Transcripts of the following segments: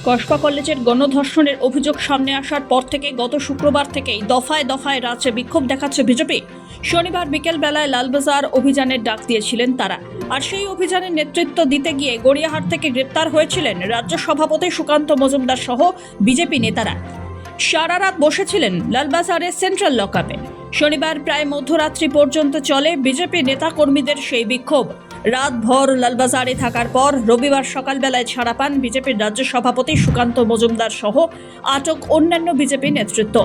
কসবা কলেজের গণধর্ষণের অভিযোগ সামনে আসার পর থেকে গত শুক্রবার থেকেই দফায় দফায় রাজ্যে বিক্ষোভ দেখাচ্ছে বিজেপি। শনিবার বিকেল বেলায় লালবাজার অভিযানের ডাক দিয়েছিলেন তারা, আর সেই অভিযানের নেতৃত্ব দিতে গিয়ে গড়িয়াহাট থেকে গ্রেপ্তার হয়েছিলেন রাজ্য সভাপতি সুকান্ত মজুমদার সহ বিজেপি নেতারা। সারা রাত বসেছিলেন লালবাজারের সেন্ট্রাল লকআপে। শনিবার প্রায় মধ্যরাত্রি পর্যন্ত চলে বিজেপি নেতাকর্মীদের সেই বিক্ষোভ। রাতভর লালবাজারে থাকার পর রবিবার সকালবেলায় ছাড়া পান বিজেপির রাজ্য সভাপতি সুকান্ত মজুমদার সহ আটক অন্যান্য বিজেপি নেতৃত্ব।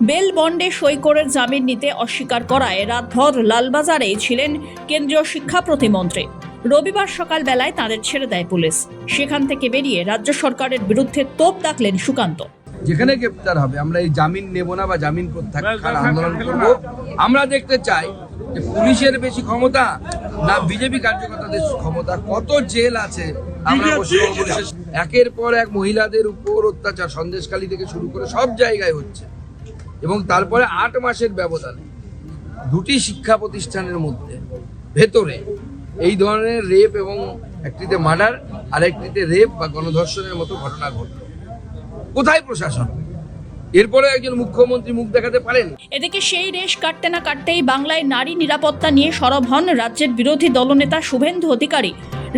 বেল বন্ডে সই করে জামিন নিতে অস্বীকার করায় রাতভর লালবাজারেই ছিলেন কেন্দ্রীয় শিক্ষা প্রতিমন্ত্রী। রবিবার সকালবেলায় তাঁদের ছেড়ে দেয় পুলিশ। সেখান থেকে বেরিয়ে রাজ্য সরকারের বিরুদ্ধে তোপ দাগলেন সুকান্ত। যেখানে গ্রেপ্তার হবে আমরা এই জামিন নেব না বা জামিন প্রত্যাখ্যান আন্দোলন করব। আমরা দেখতে চাই যে পুলিশের বেশি ক্ষমতা না বিজেপি কার্যকর্তাদের ক্ষমতা, কত জেল আছে। আমরা একের পর এক মহিলাদের উপর অত্যাচার সন্দেশখালী থেকে শুরু করে সব জায়গায় হচ্ছে, এবং তারপরে 8 মাসের ব্যবধানে দুটি শিক্ষা প্রতিষ্ঠানের মধ্যে ভেতরে এই ধরনের রেপ, এবং একটিতে মার্ডার আর একটিতে রেপ বা গণধর্ষণের মতো ঘটনা ঘটল। কোথায় প্রশাসন? এরপরে একজন মুখ্যমন্ত্রী মুখ দেখাতে পারেন? এদিকে সেই রেশ কাটতে না কাটতেই বাংলায় নারী নিরাপত্তা নিয়ে সরব হন রাজ্যের বিরোধী দলনেতা শুভেন্দু অধিকারী।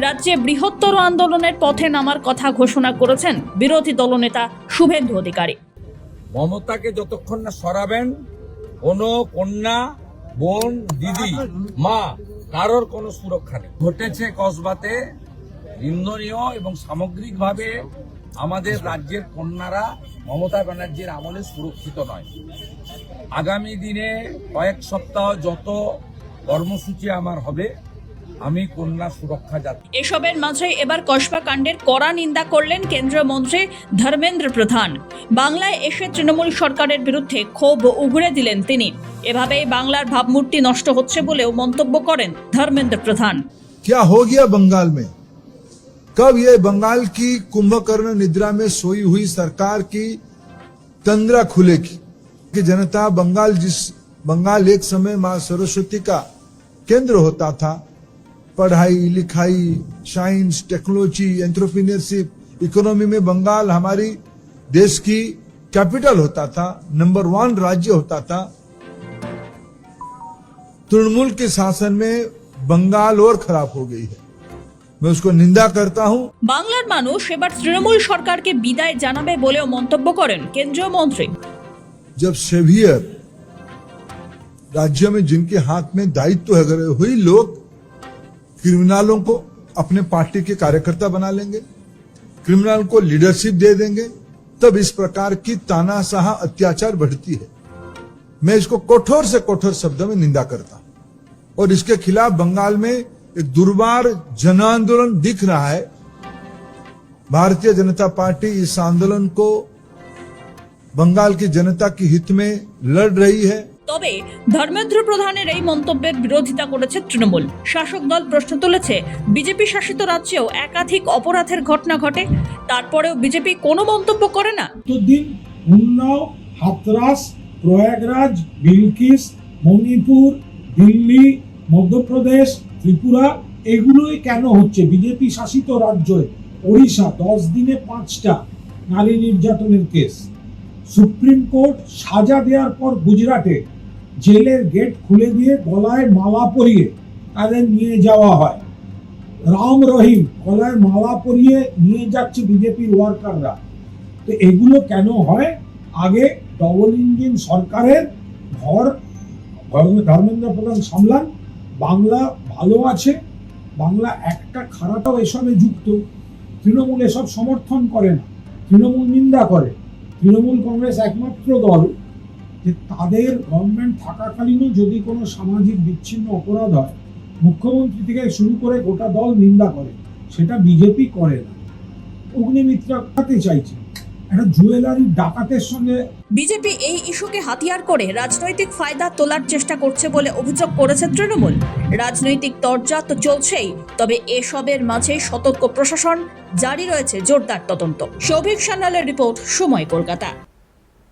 রাজ্যে বৃহত্তর আন্দোলনের পথে নামার কথা ঘোষণা করেছেন বিরোধী দলনেতা শুভেন্দু অধিকারী। মমতাকে যতক্ষণ না সরাবেন, কোনো কন্যা, বোন, দিদি, মা কারোর কোনো সুরক্ষা নেই। ঘটেছে কসবাতে নিন্দনীয়, এবং সামগ্রিকভাবে আমাদের রাজ্যের কন্যারা মমতা ব্যানার্জির আমলে সুরক্ষিত নয়। আগামী দিনে কয়েক সপ্তাহ যত কর্মসূচি আমার হবে, আমি কন্যা সুরক্ষা যাত্রা। এসবের মাঝে এবার কসবা কাণ্ডের কড়া নিন্দা করলেন কেন্দ্রীয় মন্ত্রী ধর্মেন্দ্র প্রধান। বাংলায় এসে তৃণমূল সরকারের বিরুদ্ধে ক্ষোভ উগরে দিলেন তিনি। এভাবেই বাংলার ভাবমূর্তি নষ্ট হচ্ছে বলেও মন্তব্য করেন ধর্মেন্দ্র প্রধান। क्या हो गया बंगाल में? कब ये बंगाल की कुंभकर्ण निद्रा में सोई हुई सरकार की तंद्रा खुलेगी कि जनता बंगाल एक समय मां सरस्वती का केंद्र होता था। पढ़ाई लिखाई, साइंस, टेक्नोलॉजी, एंटरप्रेन्योरशिप, इकोनॉमी में बंगाल हमारी देश की कैपिटल होता था, नंबर 1 राज्य होता था। तृणमूल के शासन में बंगाल और खराब हो गई है। मैं उसको निंदा करता हूं। বাংলার মানুষ এবার তৃণমূল সরকারকে বিদায় জানাবে বলেও মন্তব্য করেন কেন্দ্রীয় মন্ত্রী। जब सेवियर राज्य में जिनके हाथ में दायित्व है, अगर वही लोग क्रिमिनलों को अपने पार्टी के कार्यकर्ता बना लेंगे, क्रिमिनल को लीडरशिप दे देंगे, तब इस प्रकार की तानाशाह अत्याचार बढ़ती है। मैं इसको कठोर से कठोर शब्दों में निंदा करता हूं, और इसके खिलाफ बंगाल में एक दुर्बार जन आंदोलन दिख रहा है। भारतीय जनता पार्टी इस आंदोलन को बंगाल की जनता के हित में लड़ रही है। তবে ধর্মেন্দ্র প্রধানের এই মন্তব্যের বিরোধিতা করেছে তৃণমূল। শাসক দল প্রশ্ন তুলেছে, বিজেপি শাসিত রাজ্যেও একাধিক অপরাধের ঘটনা ঘটে, তারপরেও বিজেপি কোনো মন্তব্য করে না। দিন উন্নাও, হাতরাস, প্রয়াগরাজ, বিলকিস, মণিপুর, দিল্লি, মধ্যপ্রদেশ, ত্রিপুরা, এগুলোই কেন হচ্ছে? বিজেপি শাসিত রাজ্যে ওড়িশা 10 দিনে 5টা নারী নির্যাতনের কেস। সুপ্রিম কোর্ট সাজা দেওয়ার পর গুজরাটে জেলের গেট খুলে দিয়ে গলায় মালা পরিয়ে তাদের নিয়ে যাওয়া হয়। রাম রহিম গলায় মালা পরিয়ে নিয়ে যাচ্ছে বিজেপির ওয়ার্কাররা। তো এগুলো কেন হয়? আগে ডবল ইঞ্জিন সরকারের ঘর ধর্মেন্দ্র প্রধান সামলান, বাংলা ভালো আছে, বাংলা একটা খারাপও এসবে যুক্ত। তৃণমূল এসব সমর্থন করে না, তৃণমূল নিন্দা করে। তৃণমূল কংগ্রেস একমাত্র দল যে তাদের গভর্নমেন্ট থাকাকালীনও যদি কোনো সামাজিক বিচ্ছিন্ন অপরাধ হয়, মুখ্যমন্ত্রী থেকে শুরু করে গোটা দল নিন্দা করে। সেটা বিজেপি করে না। অগ্নিমিত্রা কাকে চাইছে? একটা জুয়েলারি ডাকাতের সঙ্গে বিজেপি এই ইস্যুকে হাতিয়ার করে রাজনৈতিক ফায়দা তোলার চেষ্টা করছে বলে অভিযোগ করেছে তৃণমূল। রাজনৈতিক তরজা তো চলছেই, তবে এসবের মাঝে সতর্ক প্রশাসন, জারি রয়েছে জোরদার তদন্ত। সৌভিক সান্যালের রিপোর্ট, সময়, কলকাতা।